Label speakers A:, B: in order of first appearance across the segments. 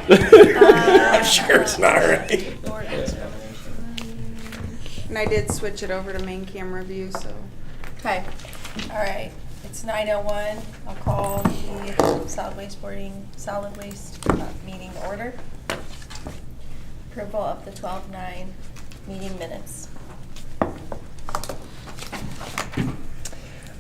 A: I'm sure it's not right.
B: And I did switch it over to main camera view, so.
C: Okay, all right. It's 9:01. I'll call the solid waste meeting to order. Approval of the 12/9 meeting minutes.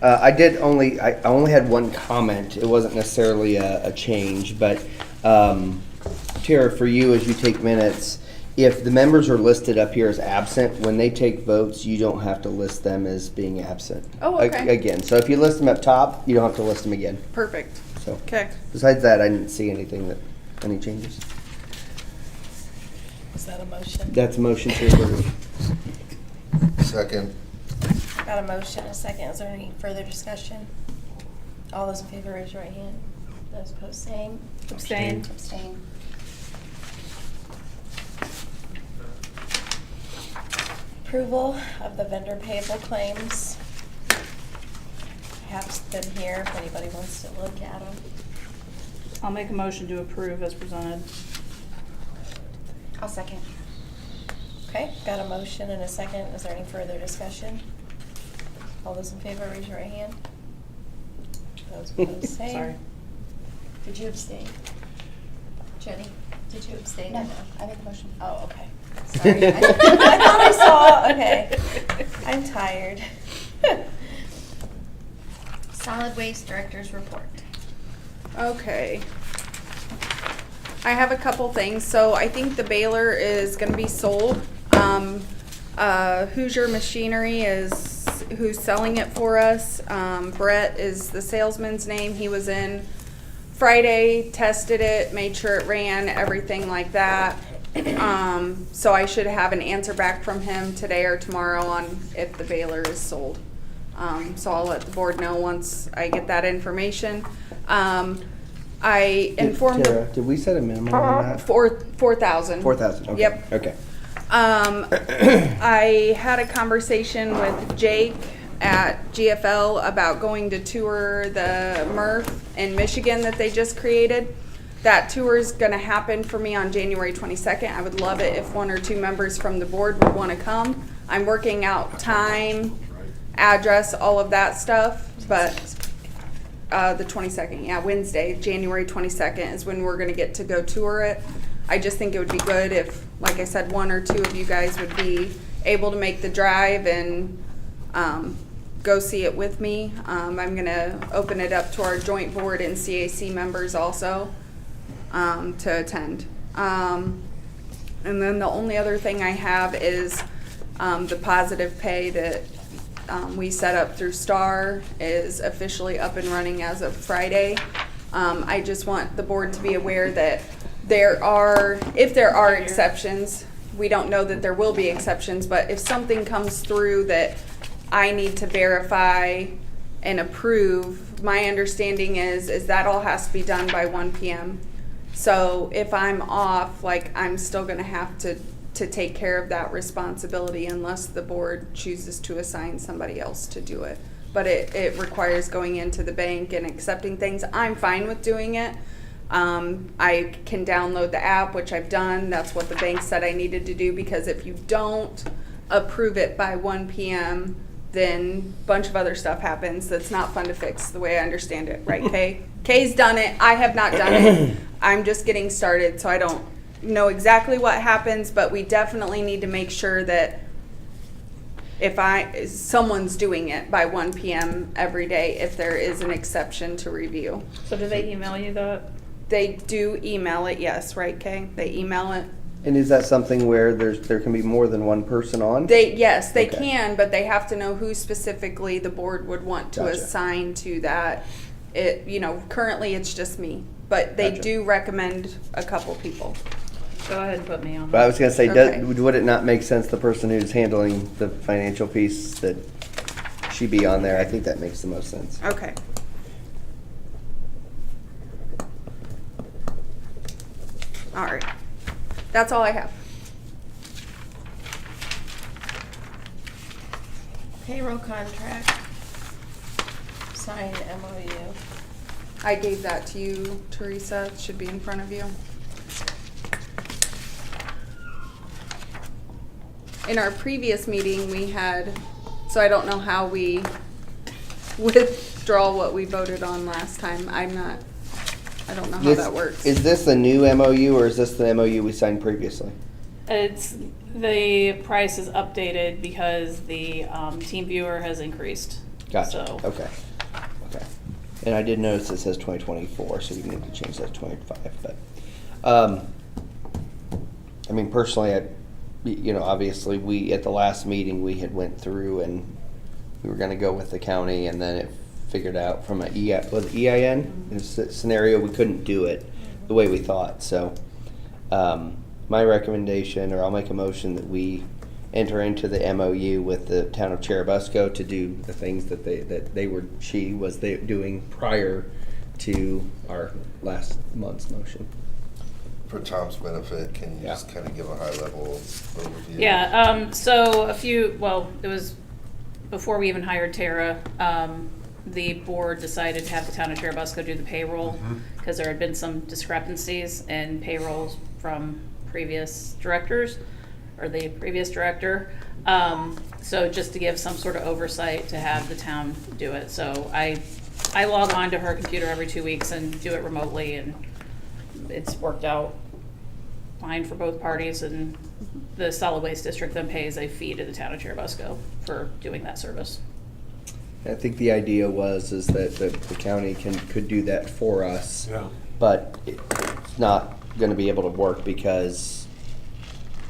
D: I only had one comment. It wasn't necessarily a change, but Tara, for you as you take minutes, if the members are listed up here as absent, when they take votes, you don't have to list them as being absent.
B: Oh, okay.
D: Again, so if you list them up top, you don't have to list them again.
B: Perfect.
D: So,
B: Okay.
D: besides that, I didn't see any changes.
C: Is that a motion?
D: That's a motion to approve.
A: Second.
C: Got a motion, a second. Is there any further discussion? All those in favor, raise your right hand. Those opposed, same.
B: Abstain.
C: Abstain. Approval of the vendor payable claims. I have them here if anybody wants to look at them.
E: I'll make a motion to approve as presented.
C: I'll second. Okay, got a motion and a second. Is there any further discussion? All those in favor, raise your right hand. Those opposed, same.
E: Sorry.
C: Did you abstain? Jenny, did you abstain?
F: No, I made the motion.
C: Oh, okay. Sorry. I thought I saw, okay. I'm tired. Solid Waste Director's Report.
B: Okay. I have a couple things. So I think the baler is going to be sold. Hoosier Machinery is who's selling it for us. Brett is the salesman's name. He was in Friday, tested it, made sure it ran, everything like that. So I should have an answer back from him today or tomorrow on if the baler is sold. So I'll let the board know once I get that information. I informed
D: Tara, did we set a minimum on that?
B: 4,000.
D: 4,000. Okay.
B: Yep.
D: Okay.
B: I had a conversation with Jake at GFL about going to tour the MRF in Michigan that they just created. That tour is going to happen for me on January 22nd. I would love it if one or two members from the board would want to come. I'm working out time, address, all of that stuff, but the 22nd, yeah, Wednesday, January 22nd is when we're going to get to go tour it. I just think it would be good if, like I said, one or two of you guys would be able to make the drive and go see it with me. I'm going to open it up to our joint board and CAC members also to attend. And then the only other thing I have is the positive pay that we set up through STAR is officially up and running as of Friday. I just want the board to be aware that if there are exceptions, we don't know that there will be exceptions, but if something comes through that I need to verify and approve, my understanding is that all has to be done by 1 p.m. So if I'm off, I'm still gonna have to take care of that responsibility unless the board chooses to assign somebody else to do it. But it requires going into the bank and accepting things. I'm fine with doing it. I can download the app, which I've done. That's what the bank said I needed to do, because if you don't approve it by 1 p.m., then a bunch of other stuff happens that's not fun to fix, the way I understand it. Right, Kay? Kay's done it. I have not done it. I'm just getting started, so I don't know exactly what happens, but we definitely need to make sure that if someone's doing it by 1 p.m. every day, if there is an exception to review.
E: So do they email you that?
B: They do email it, yes, right, Kay? They email it.
D: And is that something where there can be more than one person on?
B: Yes, they
D: Okay.
B: can, but they have to know who specifically the board would want to
D: Gotcha.
B: assign to that. Currently it's just me, but they
D: Gotcha.
B: do recommend a couple people.
E: Go ahead and put me on.
D: But I was going to say,
B: Okay.
D: would it not make sense the person who's handling the financial piece that she be on there? I think that makes the most sense.
B: Okay. All right. That's all I have.
C: Payroll Contract. Sign MOU.
B: I gave that to you, Teresa. It should be in front of you. in our previous meeting, we had, so I don't know how we withdraw what we voted on last time. I don't know how that works.
D: Is this the new MOU or is this the MOU we signed previously?
E: It's, the price is updated because the team viewer has increased.
D: Gotcha,
E: So,
D: okay. And I did notice it says 2024, so we need to change that to 25, but, I mean, personally, obviously, at the last meeting, we had went through and we were gonna go with the county, and then it figured out from an EIN scenario, we couldn't do it the way we thought, so, my recommendation, or I'll make a motion that we enter into the MOU with the town of Cherubusco to do the things that she was doing prior to our last month's motion.
A: For Tom's benefit, can you
D: Yeah.
A: just kind of give a high-level overview?
E: yeah, so it was before we even hired Tara, the board decided to have the town of Cherubusco do the payroll because there had been some discrepancies in payrolls from previous directors or the previous director. So just to give some sort of oversight to have the town do it. So I log on to her computer every 2 weeks and do it remotely, and it's worked out fine for both parties, and the solid waste district then pays a fee to the town of Cherubusco for doing that service.
D: I think the idea is that the county could do that for us.
F: Yeah.
D: But it's not gonna be able to work because,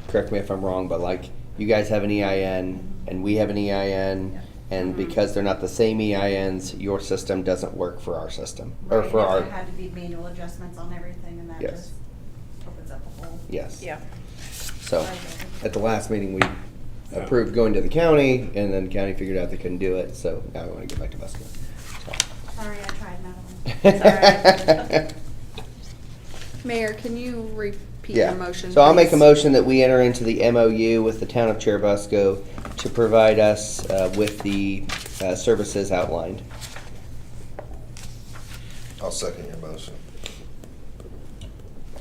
D: correct me if I'm wrong, but like, you guys have an EIN and we have an EIN, and because they're not the same EINs, your system doesn't work for our system, or
G: Right,
D: for
G: and
D: our,
G: there had to be manual adjustments on everything, and that
D: Yes.
G: just opens up a whole.
D: yes.
E: Yeah.
D: So, at the last meeting, we approved going to the county, and then the county figured out they couldn't do it, so now we wanna get back to Busco.
G: Sorry, I tried, Madeline.
B: Mayor, can you repeat
D: Yeah.
B: your motion,
D: So I'll make a
B: please?
D: motion that we enter into the MOU with the town of Cherubusco to provide us with the services outlined.
A: I'll second your motion.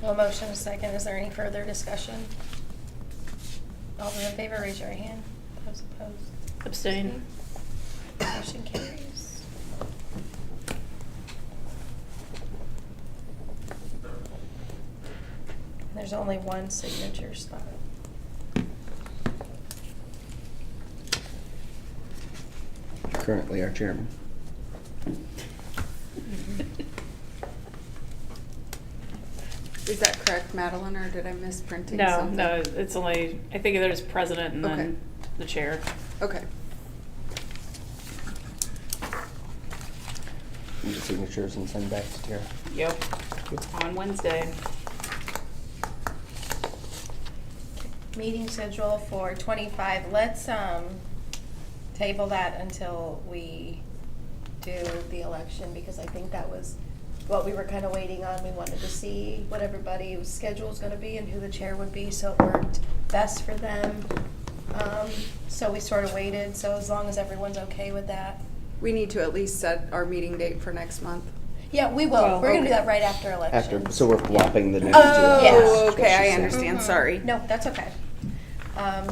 C: A motion, a second. Is there any further discussion? All those in favor, raise your hand. Those opposed?
E: Abstain.
C: Motion carries. There's only one signature spot.
D: Currently our chairman.
B: Is that correct, Madeline, or did I misprinting
E: No,
B: something?
E: no, it's only, I think there's president and
B: Okay.
E: then the chair.
B: Okay.
D: Do the signatures and send back to Tara.
E: Yep. On Wednesday.
C: Meeting schedule for 25. Let's table that until we do the election, because I think that was what we were kind of waiting on. We wanted to see what everybody's schedule was going to be and who the chair would be, so it worked best for them. So we sort of waited, so as long as everyone's okay with that.
B: We need to at least set our meeting date for next month.
C: Yeah, we will.
E: Well,
C: We're going to do
B: okay.
C: that right after elections.
D: After, so we're flopping the next
B: Oh,
D: two.
C: Yes.
B: okay, I
D: That's what she said.
B: understand, sorry.
C: No, that's okay.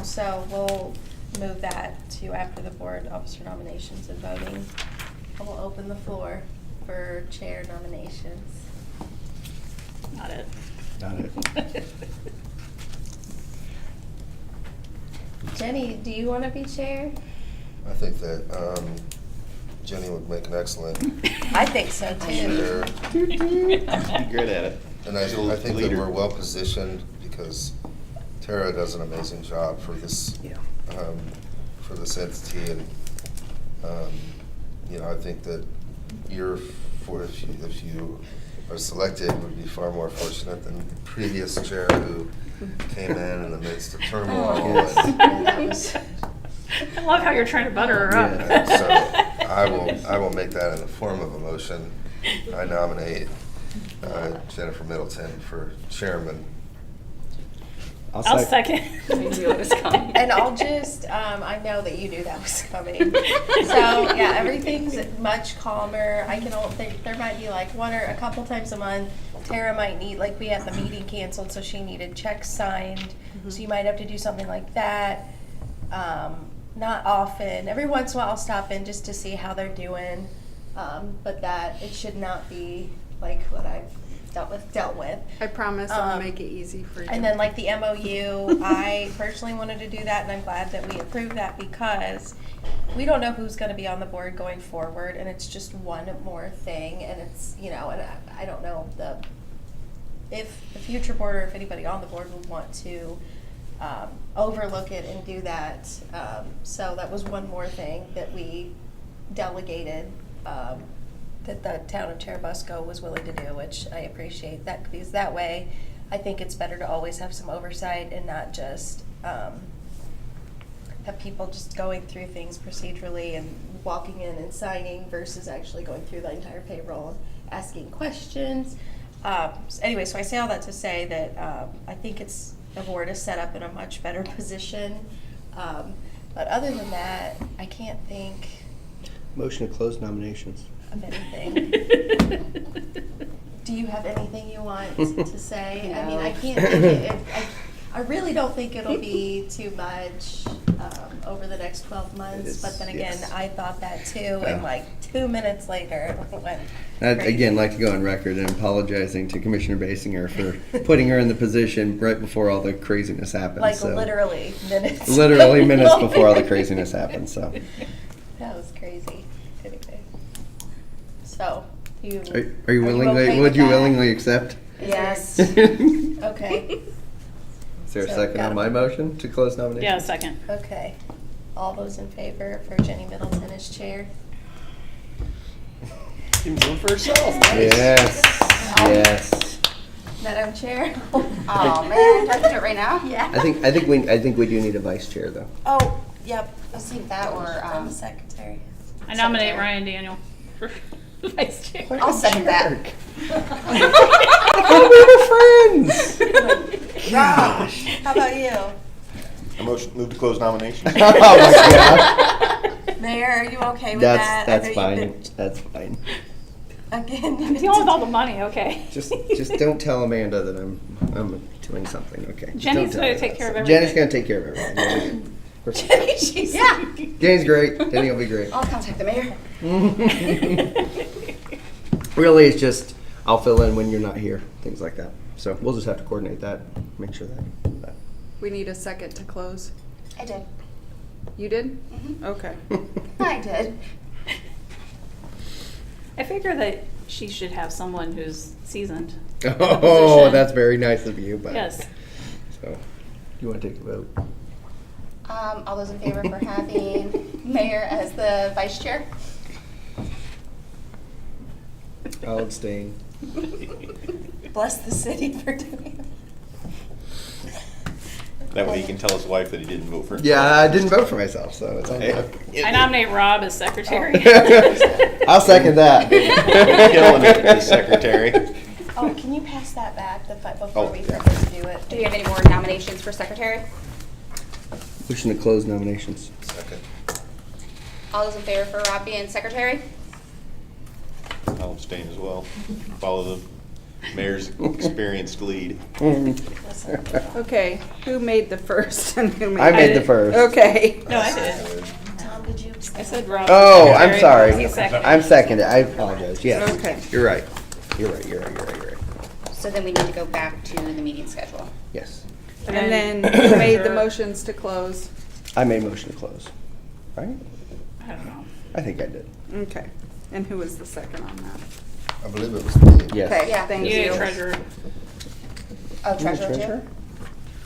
C: So we'll move that to after the board officer nominations and voting. And we'll open the floor for chair nominations.
E: Not it.
D: Got it.
C: Jenny, do you want to be chair?
A: I think that Jenny would make an excellent
C: I think so too.
A: chair.
D: You're good at it.
A: And I think that
D: Leader.
A: we're well positioned because Tara does an amazing job for this,
D: Yeah.
A: for this entity. And, I think that if you are selected, would be far more fortunate than the previous chair who came in the midst of turmoil.
D: Yes.
A: And,
C: That was-
E: I love how you're trying to butter her up.
A: and so I will make that in the form of a motion. I nominate Jennifer Middleton for chairman.
E: I'll second.
C: And I'll just, I know that you knew that was coming. So, yeah, everything's much calmer. I can only think there might be like one or a couple times a month. Tara might need, like, we had the meeting canceled, so she needed checks signed. So you might have to do something like that. Not often. Every once in a while I'll stop in just to see how they're doing. But that it should not be like what I've dealt with.
B: I promise I'll make it easy for you.
C: And then like the MOU, I personally wanted to do that, and I'm glad that we approved that because we don't know who's going to be on the board going forward, and it's just one more thing, and it's, you know, and I don't know if the future board or if anybody on the board would want to overlook it and do that. So that was one more thing that we delegated that the town of Cherubusco was willing to do, which I appreciate that, because that way I think it's better to always have some oversight and not just have people just going through things procedurally and walking in and signing versus actually going through the entire payroll and asking questions. Anyway, so I say all that to say that I think the board is set up in a much better position. But other than that, I can't think
D: Motion to close nominations.
C: of anything. Do you have anything you want to say? I mean, I can't think I really don't think it'll be too much over the next 12 months, but then again,
D: yes.
C: I thought that too,
D: Yeah.
C: and like 2 minutes later, it went
D: I'd
C: crazy.
D: again like to go on record and apologizing to Commissioner Basinger for putting her in the position right before all the craziness happened.
C: Like
D: so.
C: literally minutes.
D: Literally minutes before all the craziness happened. So,
C: That was crazy. Anyway. So,
D: are you
C: Are you
D: willingly?
C: okay
D: would
C: with
D: you
C: that?
D: willingly accept?
C: Yes.
D: Is
C: Okay.
D: there a
C: So,
D: second
C: got
D: on
C: it.
D: my motion to close nominations?
E: Yeah, second.
C: Okay. All those in favor for Jenny Middleton as chair?
F: Even doing for herself.
D: Yes. Yes.
C: Madam Chair?
G: Oh, man, do I have to do it right now?
C: Yeah.
D: I think we do need a vice chair though.
C: Oh, yep.
G: Let's see that or,
C: Secretary.
E: I nominate
G: Secretary.
E: Ryan Daniel for vice chair.
G: I'll second that.
D: We were friends. Gosh.
C: How about you?
F: I move to close nominations.
D: Oh my God.
C: Mayor, are you okay with that?
D: That's
C: I know
D: fine.
C: you've
D: That's fine.
C: been- Again.
E: Dealing with all the money, okay.
D: Just don't tell Amanda that I'm doing something. Okay. Just
E: Jenny's
D: don't tell
E: gonna
D: her
E: take
D: that.
E: care of
D: Jenny's
E: everything.
D: gonna take care of everything.
C: Jenny, she's.
G: Yeah,
D: Jenny's great. Jenny will be great.
G: I'll contact the mayor.
D: Really, it's just I'll fill in when you're not here, things like that. So we'll just have to coordinate that, make sure that.
B: We need a second to close.
G: I did.
B: You did?
G: Mhm.
B: Okay.
G: I did.
E: I figure that she should have someone who's seasoned.
D: Oh,
E: position.
D: that's very nice of you. But
E: Yes.
D: So, you want to take a vote?
G: All those in favor for having mayor as the vice chair?
D: I'll abstain.
C: Bless the city for doing it.
F: That way he can tell his wife that he didn't vote for himself.
D: Yeah, I didn't vote for myself, so it's all
F: Hey.
D: good.
E: I nominate Rob as secretary.
D: I'll second that.
F: Killing it, the secretary.
C: Oh, can you pass that back before
F: Oh,
C: we
F: yeah.
C: forget to do it?
G: Do you have any more nominations for secretary?
D: Motion to close nominations.
A: Second.
G: All those in favor for Rob being secretary?
F: I'll abstain as well. Follow the mayor's experienced lead.
B: Okay, who made the first and who made?
D: I made
E: did.
D: the first.
B: Okay.
E: No, I did.
C: Tom, did you?
E: I said Rob.
D: Oh, I'm
E: secretary.
D: sorry.
E: He's second.
D: I'm seconded. I apologize. Yes.
B: Okay.
D: You're right. You're right. You're right. You're right. You're right.
G: So then we need to go back to the meeting schedule.
D: Yes.
B: And then who made the motions to close?
D: I made motion to close. Right?
E: I don't know.
D: I think I did.
B: Okay. And who was the second on that?
A: I believe it was me.
D: Yes.
B: Okay,
G: Yeah.
B: thank
E: You
B: you.
E: need a treasurer.
G: Oh, treasurer too?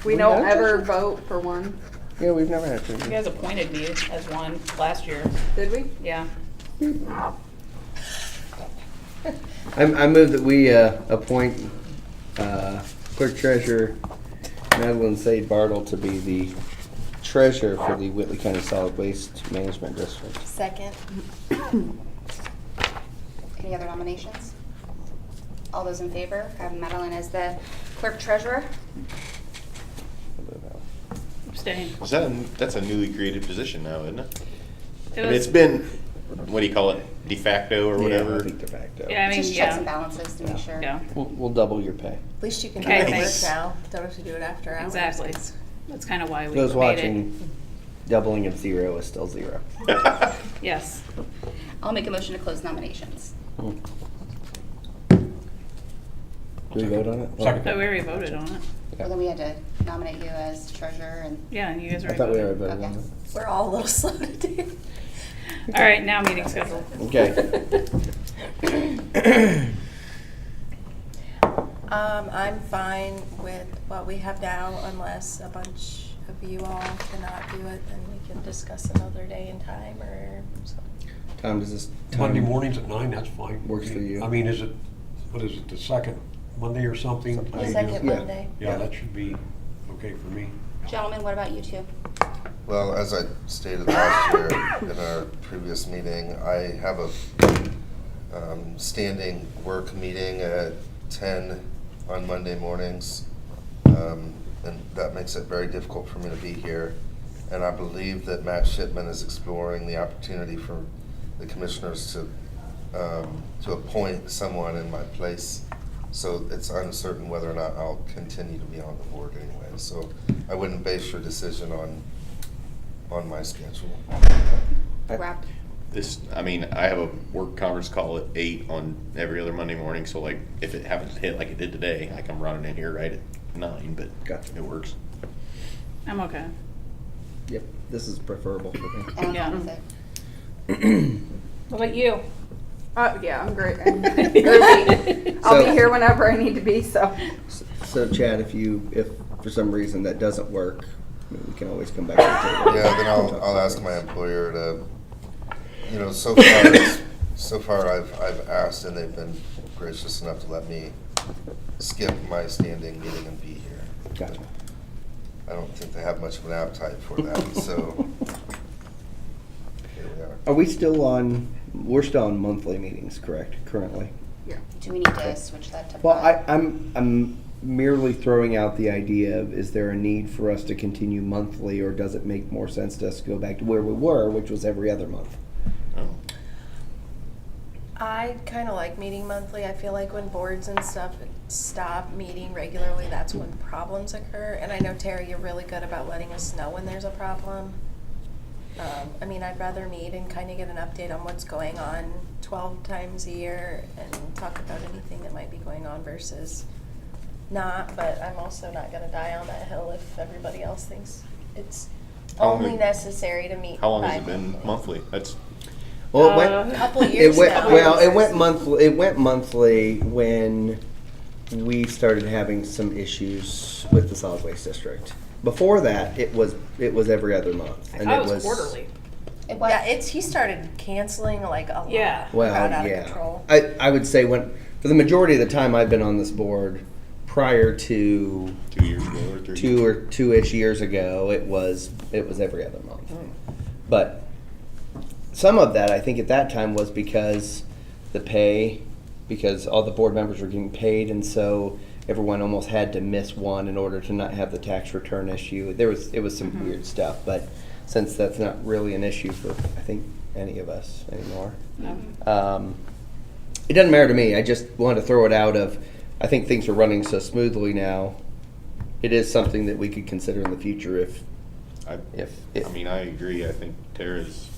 B: We
D: We
B: don't
D: had a
B: ever
D: treasurer?
B: vote for one,
D: Yeah, we've never had a
E: You
D: treasurer.
E: guys appointed me as one last year.
B: did we?
E: Yeah.
D: I move that we appoint clerk treasurer Madeline Sade Bartle to be the treasurer for the Whitley County Solid Waste Management District.
C: Second.
G: Any other nominations? All those in favor, have Madeline as the clerk treasurer?
E: Abstain.
F: That's a newly created position now, isn't it?
E: It
F: I mean,
E: was,
F: it's been, what do you call it, de facto or
D: Yeah,
F: whatever?
D: I think de facto.
E: yeah, I mean,
G: Just checks and
E: yeah.
G: balances to make sure.
E: Yeah,
D: We'll double your pay.
C: At least you can do
E: Okay,
C: it at work
E: thanks.
C: now. Don't have to do it after hours.
E: exactly. That's kind of why we
D: Those
E: made it.
D: watching doubling of 0 is still 0.
E: Yes.
G: I'll make a motion to close nominations.
D: Do we vote on it?
H: Second.
E: But we already voted on it.
G: Well, then we had to nominate you as treasurer and,
E: Yeah, you guys
D: I
E: already
D: thought we
E: voted.
D: already voted on
G: Okay.
D: it.
C: We're all a little slow to do.
E: All right, now meeting schedule.
D: Okay.
C: I'm fine with what we have now unless a bunch of you all cannot do it, then we can discuss another day and time or something.
D: Tom, does this
H: Monday
D: time
H: mornings at 9, that's fine.
D: Works for you.
H: I mean, is it, what is it, the second Monday or something?
D: Something
C: The
H: I
C: second
H: do-
D: Yeah.
C: Monday.
H: Yeah, that should be okay for me.
G: gentlemen, what about you two?
A: Well, as I stated last year in our previous meeting, I have a standing work meeting at 10 on Monday mornings. And that makes it very difficult for me to be here. And I believe that Matt Shipman is exploring the opportunity for the commissioners to appoint someone in my place. So it's uncertain whether or not I'll continue to be on the board anyway. So I wouldn't base your decision on my schedule.
G: Wrap.
F: I mean, I have a work conference call at 8 on every other Monday morning, so like, if it happens to hit like it did today, I come running in here right at 9, but
D: Gotcha.
F: it works.
E: I'm okay.
D: Yep, this is preferable for me.
G: And I'm
E: Yeah.
G: fine with it.
E: What about you?
B: Yeah, I'm great. I'm groovy. I'll be
D: So-
B: here whenever I need to be, so.
D: So Chad, if for some reason that doesn't work, we can always come back to the table.
A: Yeah, then I'll ask my employer to, so far I've asked and they've been gracious enough to let me skip my standing meeting and be here.
D: Gotcha.
A: I don't think they have much of an appetite for that, so here we are.
D: Are we still on, we're still on monthly meetings, correct, currently?
G: Do we need to switch that to?
D: Well, I'm merely throwing out the idea of, is there a need for us to continue monthly, or does it make more sense to us to go back to where we were, which was every other month?
F: Oh.
C: I kind of like meeting monthly. I feel like when boards and stuff stop meeting regularly, that's when problems occur. And I know, Terry, you're really good about letting us know when there's a problem. I mean, I'd rather meet and kind of get an update on what's going on 12 times a year and talk about anything that might be going on versus not. But I'm also not going to die on that hill if everybody else thinks it's
F: How long
C: only
F: have-
C: necessary to meet.
F: How long has it
C: bi-monthly.
F: been monthly? That's,
D: Well, it
E: A
D: went,
C: Couple years
D: it went,
C: now.
D: well, it went monthly. It went monthly when we started having some issues with the solid waste district. Before that, it was every other month,
E: I thought it was quarterly.
G: It was.
C: Yeah, he started canceling like a lot.
E: Yeah.
D: Well,
C: Got out of
D: yeah.
C: control.
D: I would say for the majority of the time I've been on this board, prior to
F: 2 years ago or 3
D: two-ish years ago, it was every other month. But some of that, I think at that time, was because because all the board members were getting paid, and so everyone almost had to miss one in order to not have the tax return issue. It was some weird stuff, but since that's not really an issue for, I think, any of us anymore.
E: No.
D: It doesn't matter to me. I just wanted to throw it out I think things are running so smoothly now. It is something that we could consider in the future if
F: I mean, I agree. I think Tara's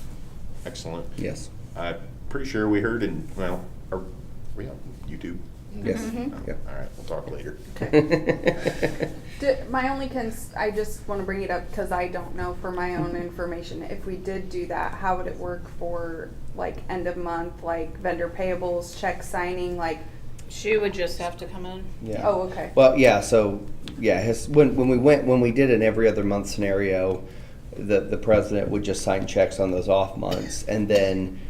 F: excellent.
D: yes.
F: I'm pretty sure we heard are we on YouTube?
D: Yes.
G: Mhm.
D: Yep.
F: All right, we'll talk later.
B: My only I just want to bring it up because I don't know for my own information. If we did do that, how would it work for like end of month, like vendor payables, check signing, like?
E: She would just have to come in.
D: Yeah.
B: Oh, okay.
D: Well, yeah. So, yeah, when we did an every other month scenario, the president would just sign checks on those off months, and then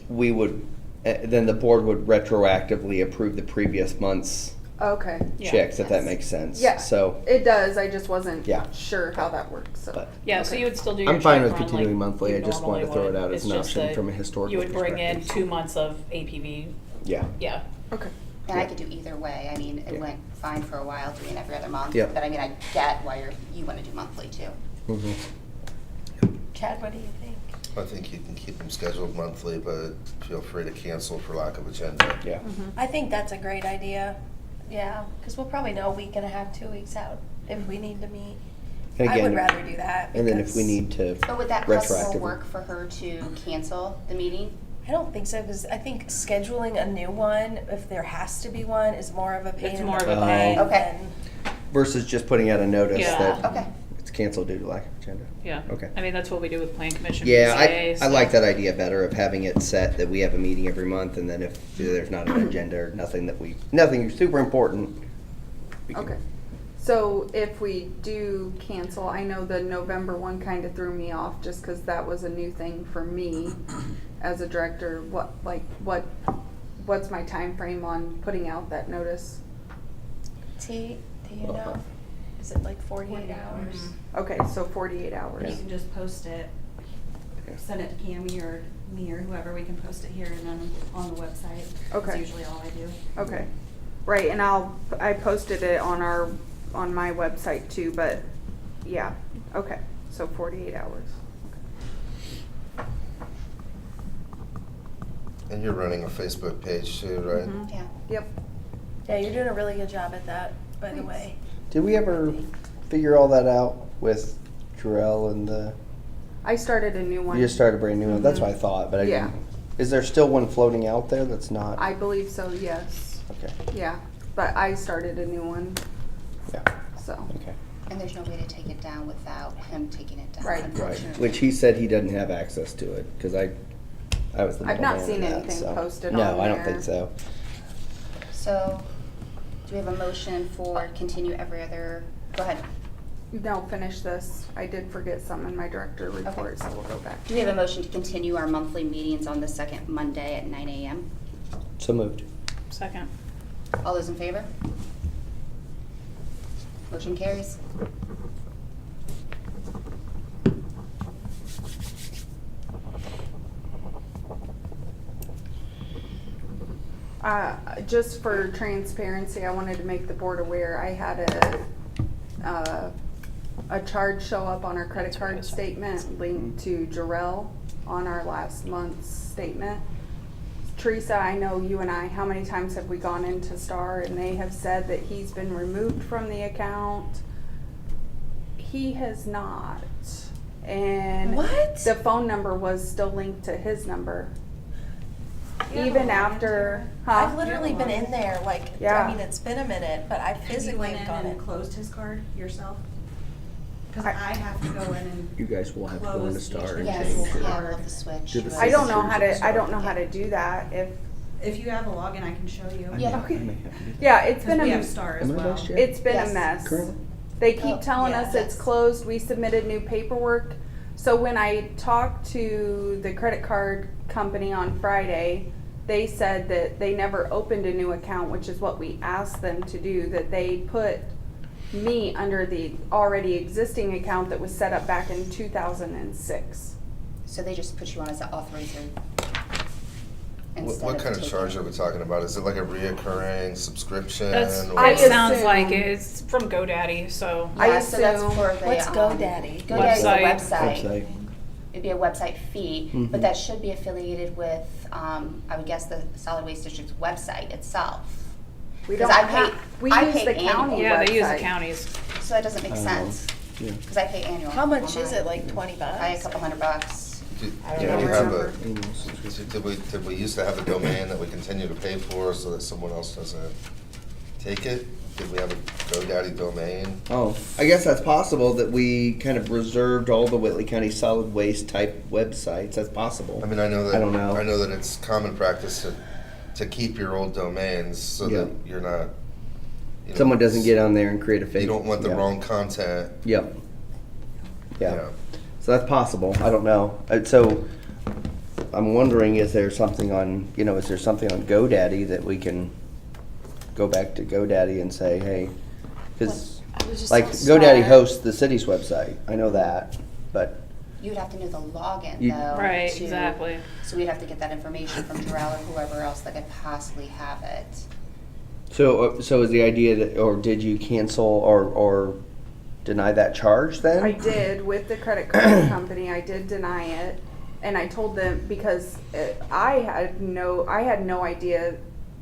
D: then the board would retroactively approve the previous month's
B: Okay.
E: Yeah.
D: checks, if that makes sense.
B: Yeah.
D: So,
B: It does. I just wasn't
D: Yeah.
B: sure how that works. So.
D: but
E: Yeah, so you would still do your
D: I'm fine
E: check
D: with
E: run
D: continuing
E: like
D: monthly.
E: you
D: I just wanted to
E: normally
D: throw it out
E: would.
D: as
E: It's
D: an
E: just
D: option
E: that
D: from a historical
E: You would bring in
D: perspective.
E: 2 months of APV.
D: Yeah.
E: Yeah.
B: Okay.
G: And I could do either way. I mean, it
D: Yeah.
G: went fine for a while doing every other month.
D: Yep.
G: But I mean, I get why you want to do monthly too.
D: Mhm.
C: Chad, what do you think?
A: I think you can keep them scheduled monthly, but feel free to cancel for lack of agenda.
D: Yeah.
C: I think that's a great idea. Yeah, because we'll probably know a week and a half, 2 weeks out if we need to meet.
D: And
C: I would
D: again,
C: rather do that.
D: and then if we
C: because-
D: need to
G: But would that possible
D: retroactively.
G: work for her to cancel the meeting?
C: I don't think so, because I think scheduling a new one, if there has to be one, is more of a pain
E: It's
C: in
E: more
C: the
E: of a
C: butt
G: pain. Okay.
C: than-
D: Versus just putting out a notice
E: Yeah.
D: that
G: Okay.
D: it's canceled due to lack of agenda.
E: Yeah.
D: Okay.
E: I mean, that's what we do with Plan Commission.
D: Yeah,
E: PCA,
D: I like that idea better of having it set that we have a meeting every month, and then if there's not an agenda or nothing super important. we can-
B: Okay. So if we do cancel, I know the November one kind of threw me off just because that was a new thing for me as a director. What's my time frame on putting out that notice?
C: T, do you know? Is it like 48 hours?
B: Okay, so 48 hours.
I: You can just post it,
D: Yeah.
I: send it to Cammie or me or whoever, we can post it here and then on the website.
B: Okay.
I: That's usually all I do.
B: Okay, right, and I posted it on my website too, but yeah, okay, so 48 hours.
A: And you're running a Facebook page too, right?
B: Mhm.
G: Yeah.
B: Yep.
C: Yeah, you're doing a really good job at that, by the
B: Thanks.
C: way.
D: Did we ever figure all that out with Jarrell and
B: I started a new one.
D: you just started a brand new one? That's what I thought, but I
B: Yeah.
D: didn't. Is there still one floating out there that's not?
B: I believe so, yes.
D: Okay,
B: Yeah, but I started a new one,
D: yeah,
B: so.
D: okay.
G: And there's no way to take it down without him taking it down,
B: Right.
D: Right,
G: unfortunately.
D: which he said he doesn't have access to it, because I was the
B: I've not
D: middleman
B: seen
D: in that,
B: anything
D: so.
B: posted
D: No,
B: on
D: I don't
B: there.
D: think so.
G: So, do we have a motion for continue every other, go ahead.
B: No, finish this. I did forget something in my director report, so we'll go back.
G: Do we have a motion to continue our monthly meetings on the second Monday at 9 a.m.?
D: So moved.
E: Second.
G: All those in favor? Motion carries.
B: Just for transparency, I wanted to make the board aware, I had a charge show up on our credit card statement linked to Jarrell on our last month's statement. Teresa, I know you and I, how many times have we gone into Star and they have said that he's been removed from the account? He has not. And
C: What?
B: the phone number was still linked to his number.
I: You have
B: Even
I: a login
B: after,
I: to
C: I've literally been in there, like,
B: Yeah.
C: I mean, it's been a minute, but I
I: Have you
C: physically
I: went in
C: gone
I: and
C: in.
I: closed his card yourself? Because
B: I-
I: I have to go in and.
D: You guys will have to go into
I: Close
D: Star
I: each
D: and
G: Yes,
I: individual
D: change it.
G: yeah,
I: card.
G: we'll have to switch.
D: Do the
B: I don't know
D: signatures
B: how
D: and
B: to, I
D: stuff.
B: don't know how to do that if,
I: If you have a login, I can show you.
G: Yeah.
D: I may have to do that.
B: yeah, it's been
I: Because we have
B: a,
I: Star as
D: Am I
I: well.
D: last year?
B: it's been
G: Yes.
B: a mess.
D: Currently?
B: They keep
G: Oh,
B: telling
C: yeah.
B: us it's
G: Yes.
B: closed, we submitted new paperwork. So when I talked to the credit card company on Friday, they said that they never opened a new account, which is what we asked them to do, that they put me under the already existing account that was set up back in 2006.
G: So they just put you on as an authorizer.
A: What kind of charge are we talking about? Is it like a reoccurring subscription?
E: That's,
A: or-
B: I
E: it sounds
B: assume-
E: like it's from GoDaddy, so.
B: I
G: Yeah, so that's
B: assume-
G: for the,
C: What's GoDaddy?
G: GoDaddy's a
E: Website.
G: website. It'd be a website fee,
D: Mhm.
G: but that should be affiliated with, I would guess, the Solid Waste District's website itself.
B: We
G: 'Cause
B: don't
G: I pay-
B: have, we
G: I
B: use
G: pay
B: the county
E: Yeah, they use the
B: website.
E: counties.
G: So that doesn't make
D: Oh,
G: sense,
D: Yeah.
G: because I pay annual.
C: How much
G: on
C: is
G: mine.
C: it, like 20 bucks?
G: I pay a couple $100.
A: Did
B: I don't
A: did
B: know.
A: we have a,
D: Annual subscription.
A: did we used to have a domain that we continue to pay for so that someone else doesn't take it? Did we have a GoDaddy domain?
D: Oh, I guess that's possible that we kind of reserved all the Whitley County solid waste type websites. That's possible.
A: I mean, I know that.
D: I don't know.
A: I know that it's common practice to keep your old domains so
D: Yeah.
A: that you're not. you know,
D: Someone doesn't get on there and create a fake.
A: You don't want the
D: yeah.
A: wrong content.
D: Yep. Yeah.
A: Yeah.
D: So that's possible. I don't know. So I'm wondering, is there something on, is there something on GoDaddy that we can go back to GoDaddy and say, hey, because
C: I was just
D: like
C: on
D: GoDaddy
C: Star.
D: hosts the city's website. I know that, but
G: You would have to know the login,
D: You-
G: though.
E: Right,
G: to-
E: exactly.
G: So we'd have to get that information from Jarrell or whoever else that could possibly have it.
D: so is the idea that, or did you cancel or deny that charge then?
B: I did with the credit card company. I did deny it, and I told them because I had no idea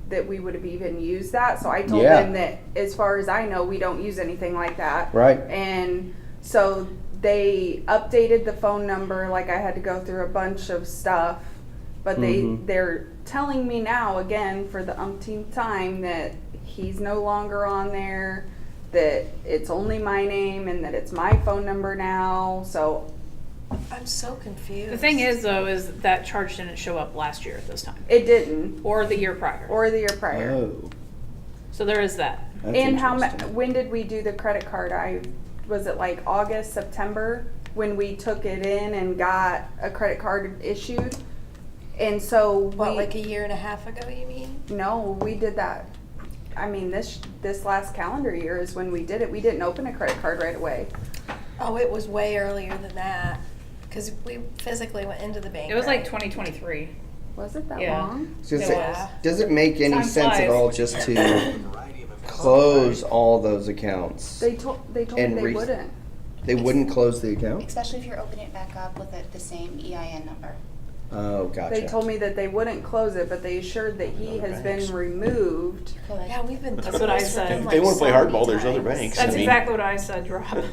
B: that we would have even used that. So I told
D: Yeah.
B: them that as far as I know, we don't use anything like that.
D: Right.
B: And So they updated the phone number, like I had to go through a bunch of stuff. But they're telling me now, again, for the umpteenth time, that he's no longer on there, that it's only my name and that it's my phone number now. So
C: I'm so confused.
E: The thing is, though, is that charge didn't show up last year at this time,
B: it didn't,
E: or the year prior.
B: or the year prior.
D: Oh,
E: So there is that.
D: that's
B: And
D: interesting.
B: when did we do the credit card? Was it like August, September, when we took it in and got a credit card issued? And so
C: What, like a year and a half ago, you mean?
B: No, we did that. I mean, this last calendar year is when we did it. We didn't open a credit card right away.
C: Oh, it was way earlier than that, because we physically went into the bank.
E: It was like
C: right?
E: 2023.
B: Was it that
E: Yeah.
B: long?
D: I was gonna
E: It
D: say,
C: was.
D: does it make any
E: Time
D: sense at
E: flies.
D: all just to close all those accounts?
B: They told me
D: And
B: they wouldn't.
D: They wouldn't close the account?
G: Especially if you're opening it back up with the same EIN number.
D: Oh, gotcha.
B: They told me that they wouldn't close it, but they assured that he has been removed.
C: Yeah, we've been.
E: That's
C: through
E: what I
C: this with
E: said.
C: them,
F: If
C: like,
F: they wanna play
C: so many
F: hardball, there's other
C: times.
F: banks.
E: That's
F: I mean-
E: exactly what I said, Rob.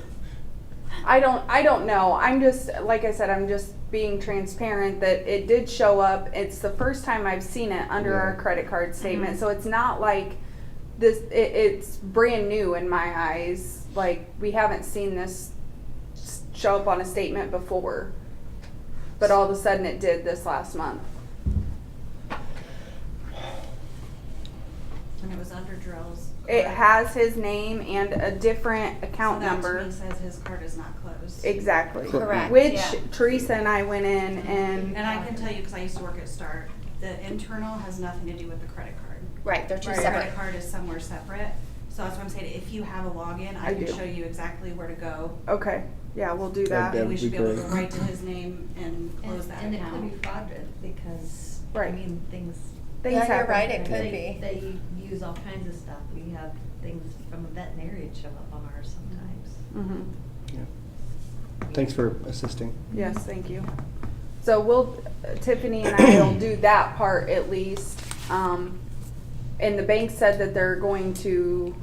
B: I don't know. I'm just, like I said, I'm just being transparent that it did show up. It's the first time I've seen it under our credit card statement. So it's not like this, it's brand new in my eyes. Like, we haven't seen this show up on a statement before. But all of a sudden it did this last month.
I: And it was under Drell's.
B: It has his name and a different account
I: So that to
B: number.
I: me says his card is not closed.
B: Exactly.
G: Correct,
B: Which
G: yeah.
B: Teresa and I went in and
I: And I can tell you, because I used to work at Start, the internal has nothing to do with the credit card.
G: Right, they're two
I: The
G: separate.
I: credit card is somewhere separate. So that's what I'm saying, if you have a login,
B: I
I: I can
B: do.
I: show you exactly where to go.
B: okay, yeah, we'll do
D: That-
B: that.
I: And we
D: would
I: should
D: be
I: be able to
D: great.
I: go right to his name and close that
J: And it could
I: account.
J: be fraudulent because, I
B: Right.
J: mean, things.
B: Things
C: Yeah, you're
B: happen.
C: right, it could
J: they-
C: be.
J: They use all kinds of stuff. We have things from a veterinarian show up on ours sometimes.
B: Mhm.
D: Yeah. Thanks for assisting.
B: Yes, thank you. So Tiffany and I will do that part at least. And the bank said that they're going to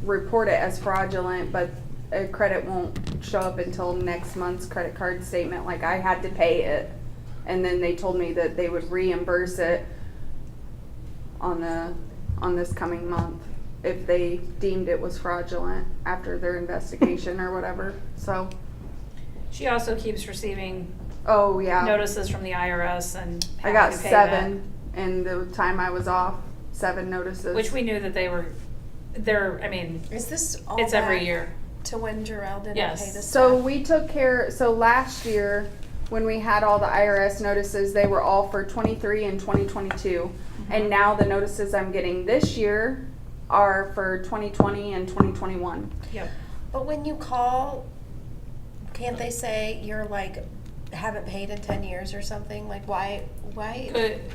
B: report it as fraudulent, but a credit won't show up until next month's credit card statement. Like, I had to pay it. And then they told me that they would reimburse it on this coming month if they deemed it was fraudulent after their investigation or whatever. So,
E: She also keeps receiving
B: oh yeah.
E: notices from the IRS and
B: I got
E: having to pay that,
B: 7 in the time I was off. 7 notices.
E: which we knew that they're, I mean,
C: Is this all
E: it's every
C: back
E: year.
C: to when Jarrell didn't
E: Yes.
C: pay the
B: So
C: staff?
B: we took care, so last year, when we had all the IRS notices, they were all for 23 and 2022. And now the notices I'm getting this year are for 2020 and 2021.
E: Yep.
C: But when you call, can't they say you're like, haven't paid in 10 years or something? Like, why?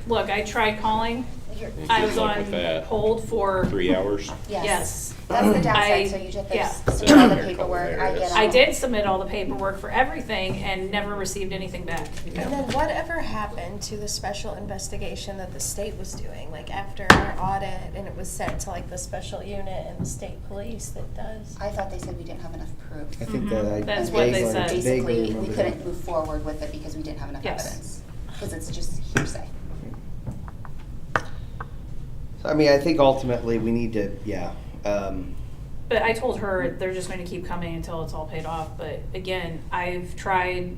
E: Look, I tried calling.
G: You're-
E: I was
F: Good luck
E: on
F: with that.
E: hold for
F: 3 hours.
E: Yes.
G: That's the
E: I-
G: downside, so you just have
E: yeah.
G: to submit all the paperwork, I get
E: I
G: all-
E: did submit all the paperwork for everything and never received anything back.
C: And then whatever happened to the special investigation that the state was doing, like after our audit, and it was sent to like the special unit and the state police that does?
G: I thought they said we didn't have enough proof.
D: I think that I
E: That's
G: And
E: what they
D: vaguely-
E: said.
D: vaguely
G: Basically, we
D: remember
G: couldn't
D: that.
G: move forward with it because we didn't have enough
E: Yes.
G: evidence. Because it's just hearsay.
D: So, I mean, I think ultimately we need to, yeah.
E: But I told her they're just going to keep coming until it's all paid off. But again, I've tried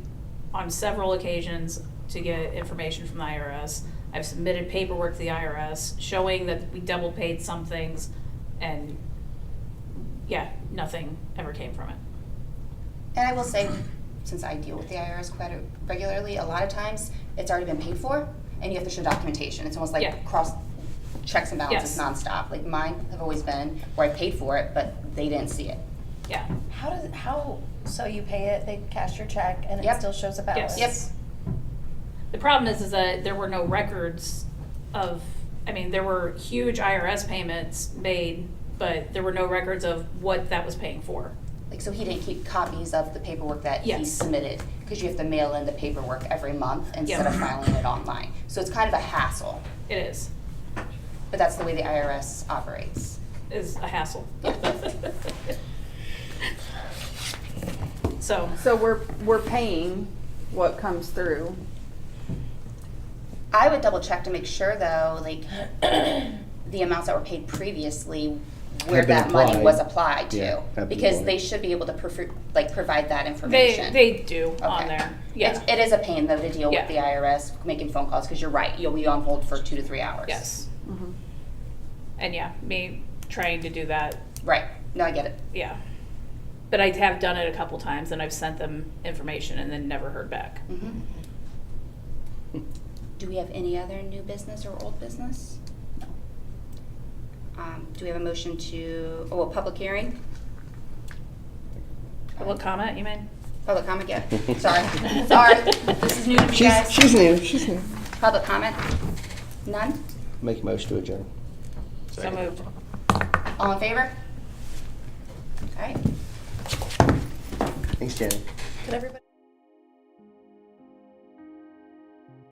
E: on several occasions to get information from the IRS. I've submitted paperwork to the IRS showing that we double paid some things, and yeah, nothing ever came from it.
G: And I will say, since I deal with the IRS quite regularly, a lot of times it's already been paid for and you have to show documentation. It's almost like
E: Yeah.
G: cross checks and balances
E: Yes.
G: nonstop. Like mine have always been where I paid for it, but they didn't see it.
E: Yeah.
C: So you pay it, they cash your check, and it
G: Yep.
C: still shows a balance?
E: Yes. The problem is that there were no records of, I mean, there were huge IRS payments made, but there were no records of what that was paying for.
G: Like, so he didn't keep copies of the paperwork that he
E: Yes.
G: submitted, because you have to mail in the paperwork every month instead
E: Yeah.
G: of filing it online. So it's kind of a hassle,
E: It is
G: but that's the way the IRS operates.
E: a hassle. So,
B: So we're paying what comes through.
G: I would double check to make sure though, like, the amounts that were paid previously, where
D: Have been
G: that money
D: applied.
G: was applied to.
D: Yeah, have been
G: Because
D: applied.
G: they should be able to provide that information.
E: they do on
G: Okay.
E: there, yeah.
G: It is a pain though to deal
E: Yeah.
G: with the IRS, making phone calls, because you're right, you'll be on hold for 2 to 3 hours.
E: Yes.
B: Mm-hmm.
E: And yeah, me trying to do that,
G: Right, no, I get it.
E: yeah. But I have done it a couple times and I've sent them information and then never heard back.
G: Mhm. Do we have any other new business or old business? No. Do we have a motion to, a public hearing?
E: Public comment, you mean?
G: Public comment, yeah, sorry, sorry, this is new to you guys.
D: She's new, she's new.
G: Public comment? None?
D: Make a motion to adjourn.
E: So moved.
G: All in favor? All right.
D: Thanks, Janet.
C: Could everybody?